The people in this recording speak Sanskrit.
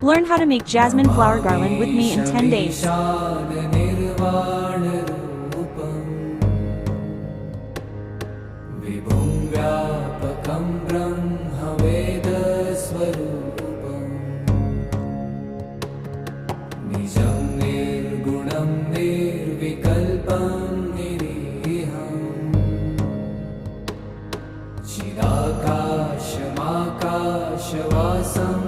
Learn how to make jasmine flower garland with me in 10 days. विभुं व्यापकं ब्रह्मवेदस्वरूपम् निजं निर्गुणं निर्विकल्पं निरीहम् चिदाकाशमाकाशवासम्